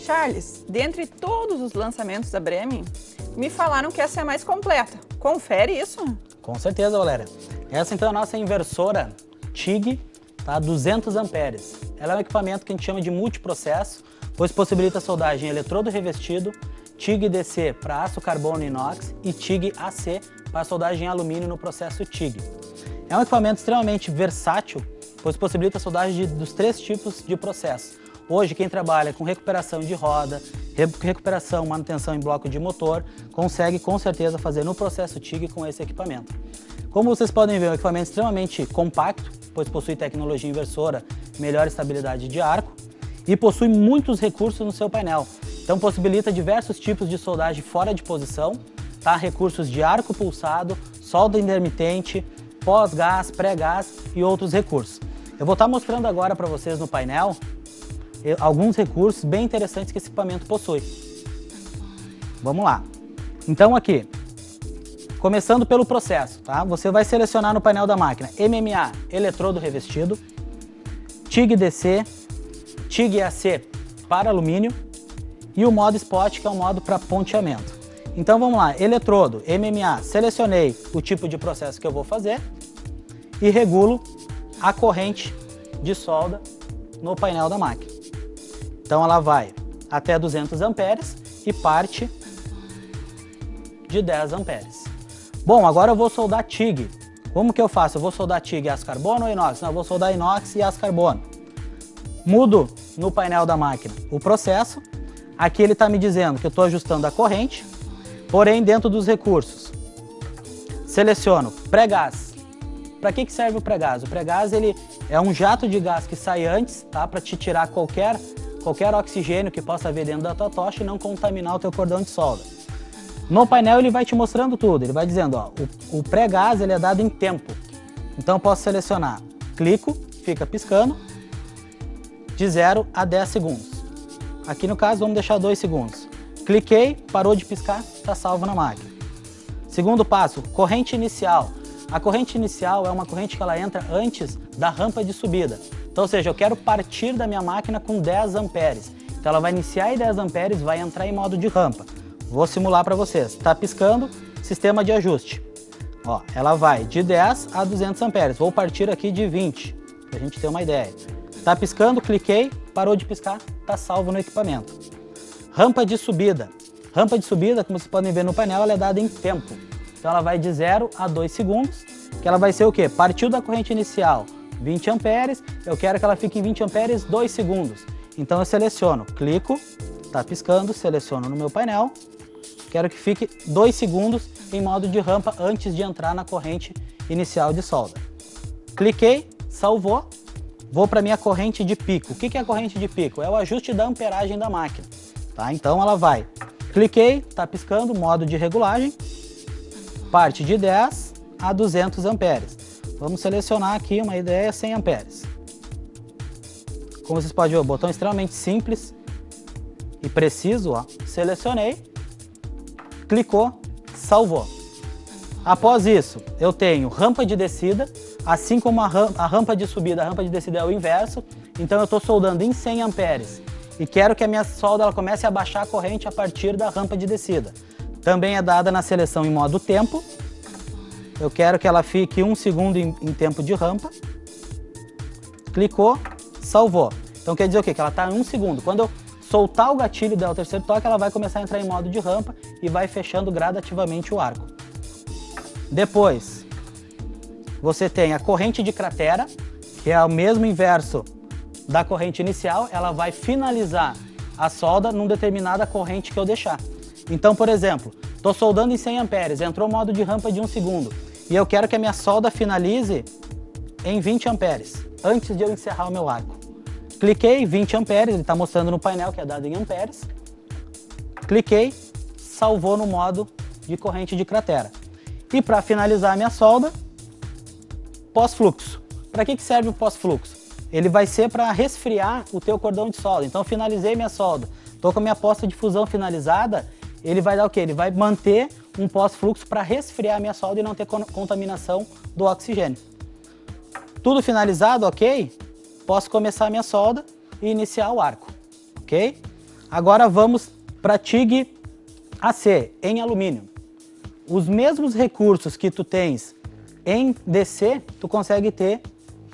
Charles, dentre todos os lançamentos da Bremen, me falaram que essa é a mais completa. Confere isso? Com certeza, Valéria. Essa então é a nossa inversora TIG, tá? 200 amperes. Ela é um equipamento que a gente chama de multiprocesso, pois possibilita soldagem em eletrodo revestido, TIG DC para aço carbono e inox e TIG AC para soldagem em alumínio no processo TIG. É um equipamento extremamente versátil, pois possibilita soldagem dos 3 tipos de processo. Hoje, quem trabalha com recuperação de roda, recuperação, manutenção em bloco de motor, consegue com certeza fazer no processo TIG com esse equipamento. Como vocês podem ver, é um equipamento extremamente compacto, pois possui tecnologia inversora, melhor estabilidade de arco e possui muitos recursos no seu painel. Então possibilita diversos tipos de soldagem fora de posição, tá? Recursos de arco pulsado, solda intermitente, pós-gás, pré-gás e outros recursos. Eu vou estar mostrando agora para vocês no painel alguns recursos bem interessantes que esse equipamento possui. Vamos lá. Então aqui, começando pelo processo, tá? Você vai selecionar no painel da máquina MMA, eletrodo revestido, TIG DC, TIG AC para alumínio e o modo Spot, que é o modo para ponteamento. Então vamos lá, eletrodo, MMA, selecionei o tipo de processo que eu vou fazer e regulo a corrente de solda no painel da máquina. Então ela vai até 200 amperes e parte de 10 amperes. Bom, agora eu vou soldar TIG. Como que eu faço? Eu vou soldar TIG aço carbono ou inox? Não, eu vou soldar inox e aço carbono. Mudo no painel da máquina o processo. Aqui ele está me dizendo que eu estou ajustando a corrente, porém dentro dos recursos. Seleciono pré-gás. Para que serve o pré-gás? O pré-gás ele é um jato de gás que sai antes, tá? Para te tirar qualquer oxigênio que possa haver dentro da tua tocha e não contaminar o teu cordão de solda. No painel ele vai te mostrando tudo, ele vai dizendo, ó, o pré-gás ele é dado em tempo. Então eu posso selecionar, clico, fica piscando, de 0 a 10 segundos. Aqui no caso vamos deixar 2 segundos. Cliquei, parou de piscar, está salvo na máquina. Segundo passo, corrente inicial. A corrente inicial é uma corrente que ela entra antes da rampa de subida. Então, ou seja, eu quero partir da minha máquina com 10 amperes. Então ela vai iniciar em 10 amperes, vai entrar em modo de rampa. Vou simular para vocês. Está piscando, sistema de ajuste. Ó, ela vai de 10 a 200 amperes. Vou partir aqui de 20, para a gente ter uma ideia. Está piscando, cliquei, parou de piscar, está salvo no equipamento. Rampa de subida. Rampa de subida, como vocês podem ver no painel, ela é dada em tempo. Então ela vai de 0 a 2 segundos, que ela vai ser o quê? Partiu da corrente inicial 20 amperes, eu quero que ela fique em 20 amperes 2 segundos. Então eu seleciono, clico, está piscando, seleciono no meu painel, quero que fique 2 segundos em modo de rampa antes de entrar na corrente inicial de solda. Cliquei, salvou, vou para minha corrente de pico. O que é a corrente de pico? É o ajuste da amperagem da máquina. Tá? Então ela vai, cliquei, está piscando, modo de regulagem, parte de 10 a 200 amperes. Vamos selecionar aqui uma ideia 100 amperes. Como vocês podem ver, o botão é extremamente simples e preciso. Ó. Selecionei, clicou, salvou. Após isso, eu tenho rampa de descida, assim como a rampa de subida. A rampa de descida é o inverso, então eu estou soldando em 100 amperes e quero que a minha solda ela comece a baixar a corrente a partir da rampa de descida. Também é dada na seleção em modo tempo. Eu quero que ela fique 1 segundo em tempo de rampa. Clicou, salvou. Então quer dizer o quê? Que ela está em 1 segundo. Quando eu soltar o gatilho e der o terceiro toque, ela vai começar a entrar em modo de rampa e vai fechando gradativamente o arco. Depois, você tem a corrente de cratera, que é o mesmo inverso da corrente inicial. Ela vai finalizar a solda numa determinada corrente que eu deixar. Então, por exemplo, estou soldando em 100 amperes, entrou o modo de rampa de 1 segundo e eu quero que a minha solda finalize em 20 amperes, antes de eu encerrar o meu arco. Cliquei, 20 amperes, ele está mostrando no painel que é dado em amperes. Cliquei, salvou no modo de corrente de cratera. E para finalizar a minha solda, pós-fluxo. Para que serve o pós-fluxo? Ele vai ser para resfriar o teu cordão de solda. Então, finalizei minha solda, estou com a minha posta de fusão finalizada. Ele vai dar o quê? Ele vai manter um pós-fluxo para resfriar a minha solda e não ter contaminação do oxigênio. Tudo finalizado, ok? Posso começar a minha solda e iniciar o arco, ok? Agora vamos para TIG AC, em alumínio. Os mesmos recursos que tu tens em DC, tu consegue ter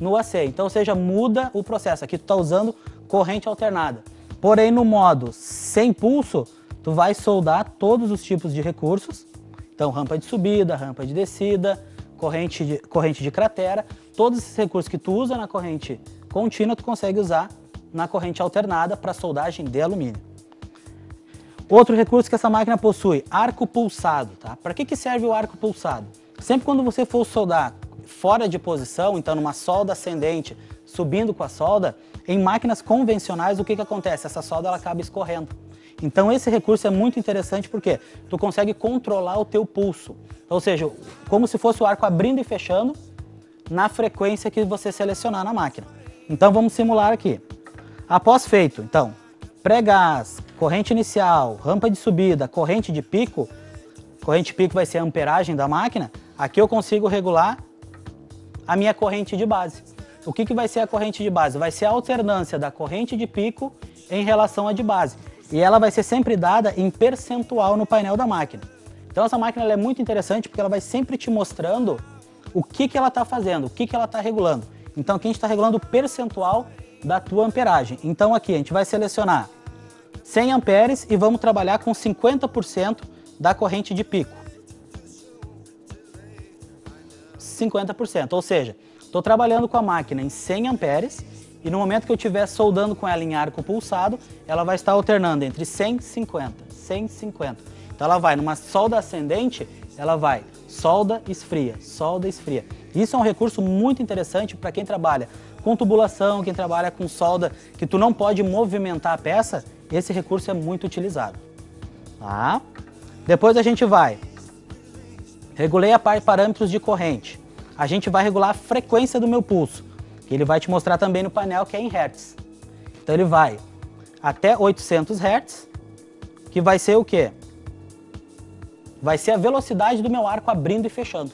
no AC. Então, ou seja, muda o processo. Aqui tu está usando corrente alternada. Porém, no modo sem pulso, tu vai soldar todos os tipos de recursos. Então, rampa de subida, rampa de descida, corrente de cratera. Todos esses recursos que tu usa na corrente contínua, tu consegue usar na corrente alternada para soldagem de alumínio. Outro recurso que essa máquina possui, arco pulsado. Tá? Para que serve o arco pulsado? Sempre quando você for soldar fora de posição, então numa solda ascendente, subindo com a solda, em máquinas convencionais o que acontece? Essa solda ela acaba escorrendo. Então esse recurso é muito interessante porque tu consegue controlar o teu pulso. Ou seja, como se fosse o arco abrindo e fechando na frequência que você selecionar na máquina. Então vamos simular aqui. Após feito, então, pré-gás, corrente inicial, rampa de subida, corrente de pico vai ser a amperagem da máquina, aqui eu consigo regular a minha corrente de base. O que vai ser a corrente de base? Vai ser a alternância da corrente de pico em relação à de base. E ela vai ser sempre dada em percentual no painel da máquina. Então essa máquina ela é muito interessante porque ela vai sempre te mostrando o que ela está fazendo, o que ela está regulando. Então aqui a gente está regulando o percentual da tua amperagem. Então aqui a gente vai selecionar 100 amperes e vamos trabalhar com 50% da corrente de pico. 50%, ou seja, estou trabalhando com a máquina em 100 amperes e no momento que eu estiver soldando com ela em arco pulsado, ela vai estar alternando entre 100 e 50, 100 e 50. Então ela vai numa solda ascendente, ela vai solda, esfria, solda, esfria. Isso é um recurso muito interessante para quem trabalha com tubulação, quem trabalha com solda, que tu não pode movimentar a peça, esse recurso é muito utilizado. Tá? Depois a gente vai, regulei a parâmetros de corrente. A gente vai regular a frequência do meu pulso, que ele vai te mostrar também no painel que é em Hz. Então ele vai até 800 Hz, que vai ser o quê? Vai ser a velocidade do meu arco abrindo e fechando.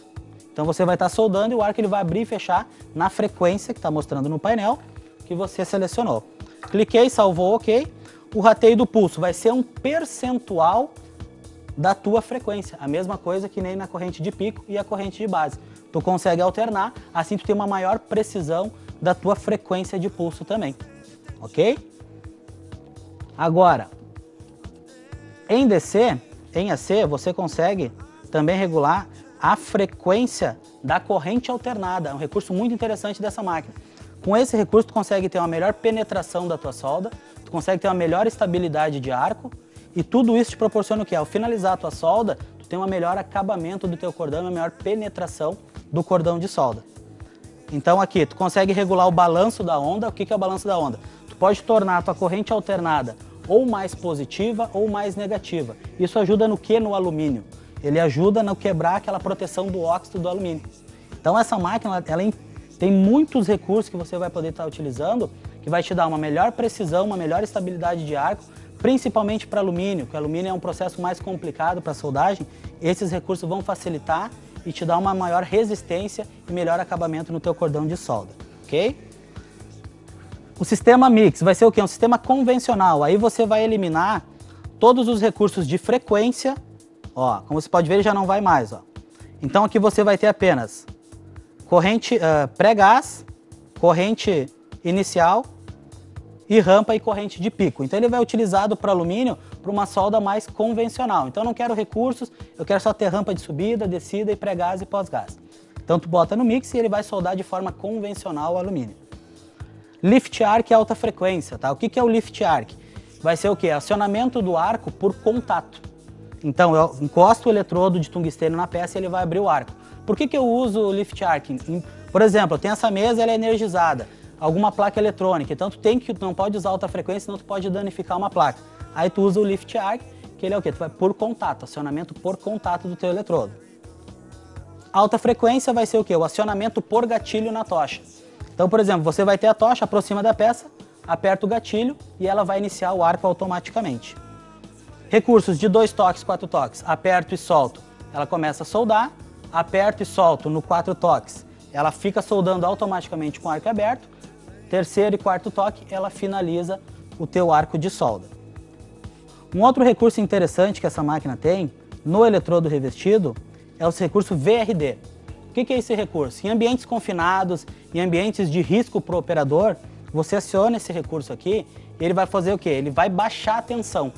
Então você vai estar soldando e o arco ele vai abrir e fechar na frequência que está mostrando no painel que você selecionou. Cliquei, salvou, OK. O rateio do pulso vai ser um percentual da tua frequência. A mesma coisa que nem na corrente de pico e a corrente de base. Tu consegue alternar, assim tu tem uma maior precisão da tua frequência de pulso também. OK? Agora, em DC, em AC, você consegue também regular a frequência da corrente alternada. É um recurso muito interessante dessa máquina. Com esse recurso, tu consegue ter uma melhor penetração da tua solda, tu consegue ter uma melhor estabilidade de arco, e tudo isso te proporciona o quê? Ao finalizar a tua solda, tu tem um melhor acabamento do teu cordão, uma maior penetração do cordão de solda. Então aqui, tu consegue regular o balanço da onda. O que é o balanço da onda? Tu pode tornar a tua corrente alternada ou mais positiva ou mais negativa. Isso ajuda no que no alumínio? Ele ajuda no quebrar aquela proteção do óxido do alumínio. Então essa máquina, ela tem muitos recursos que você vai poder estar utilizando, que vai te dar uma melhor precisão, uma melhor estabilidade de arco, principalmente para alumínio, que o alumínio é um processo mais complicado para soldagem. Esses recursos vão facilitar e te dar uma maior resistência e melhor acabamento no teu cordão de solda, ok? O sistema mix vai ser o quê? Um sistema convencional. Aí você vai eliminar todos os recursos de frequência. Ó, como você pode ver, ele já não vai mais. Ó. Então aqui você vai ter apenas corrente pré-gás, corrente inicial e rampa e corrente de pico. Então ele vai utilizado para alumínio para uma solda mais convencional. Então eu não quero recursos, eu quero só ter rampa de subida, descida e pré-gás e pós-gás. Então tu bota no mix e ele vai soldar de forma convencional o alumínio. Lift arc alta frequência, tá? O que é o lift arc? Vai ser o quê? Acionamento do arco por contato. Então eu encosto o eletrodo de tungstênio na peça e ele vai abrir o arco. Por que eu uso o lift arc? Por exemplo, eu tenho essa mesa, ela é energizada, alguma placa eletrônica, então tu não pode usar alta frequência, senão tu pode danificar uma placa. Aí tu usa o lift arc, que ele é o quê? Tu vai por contato, acionamento por contato do teu eletrodo. Alta frequência vai ser o quê? O acionamento por gatilho na tocha. Então, por exemplo, você vai ter a tocha, aproxima da peça, aperta o gatilho e ela vai iniciar o arco automaticamente. Recursos de 2 toques, 4 toques, aperto e solto, ela começa a soldar, aperto e solto no 4 toques, ela fica soldando automaticamente com o arco aberto, terceiro e quarto toque, ela finaliza o teu arco de solda. Um outro recurso interessante que essa máquina tem no eletrodo revestido é o recurso VRD. O que é esse recurso? Em ambientes confinados, em ambientes de risco para o operador, você aciona esse recurso aqui e ele vai fazer o quê? Ele vai baixar a tensão.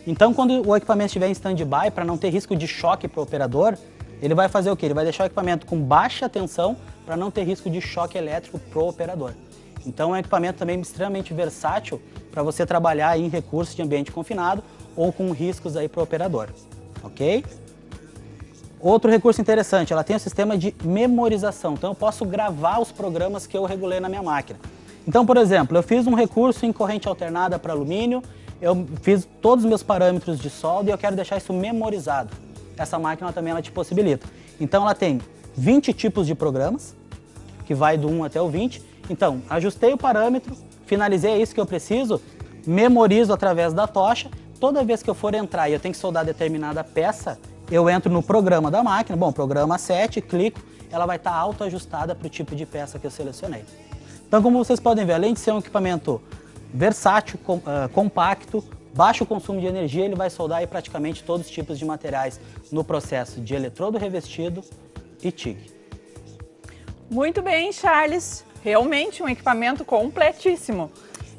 Então, quando o equipamento estiver em stand-by, para não ter risco de choque para o operador, ele vai fazer o quê? Ele vai deixar o equipamento com baixa tensão para não ter risco de choque elétrico para o operador. Então, é um equipamento também extremamente versátil para você trabalhar em recursos de ambiente confinado ou com riscos aí para o operador, ok? Outro recurso interessante, ela tem um sistema de memorização, então eu posso gravar os programas que eu regulei na minha máquina. Então, por exemplo, eu fiz um recurso em corrente alternada para alumínio, eu fiz todos os meus parâmetros de solda e eu quero deixar isso memorizado. Essa máquina também ela te possibilita. Então ela tem 20 tipos de programas, que vai do 1 até o 20. Então, ajustei o parâmetro, finalizei, é isso que eu preciso, memorizo através da tocha. Toda vez que eu for entrar e eu tenho que soldar determinada peça, eu entro no programa da máquina, bom, programa 7, clico, ela vai estar autoajustada para o tipo de peça que eu selecionei. Então, como vocês podem ver, além de ser um equipamento versátil, compacto, baixo consumo de energia, ele vai soldar aí praticamente todos os tipos de materiais no processo de eletrodo revestido e TIG. Muito bem, Charles. Realmente um equipamento completíssimo.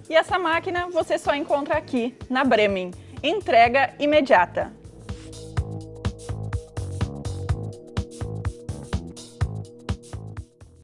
E essa máquina você só encontra aqui, na Bremen. Entrega imediata.